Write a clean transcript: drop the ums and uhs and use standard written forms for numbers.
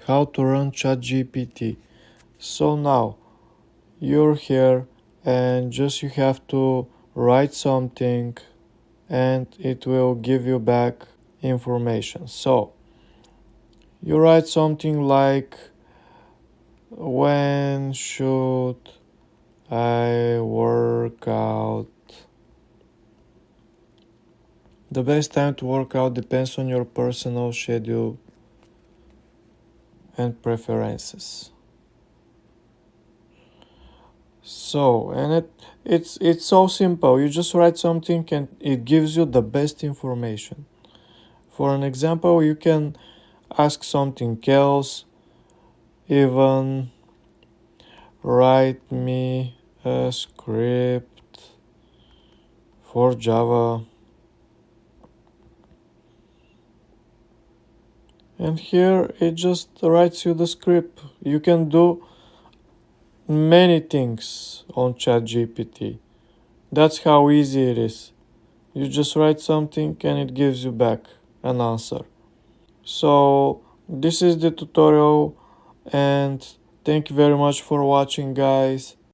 how to run ChatGPT. So now you're here and just you have to write something and it will give you back information. So you write something like, when should I work out? The best time to work out depends on your personal schedule and preferences. So, and it's so simple. You just write something and it gives you the best information. For an example, you can ask something else, even write me a script for Java. And here it just writes you the script. You can do many things on ChatGPT. That's how easy it is. You just write something and it gives you back an answer. So this is the tutorial and thank you very much for watching, guys.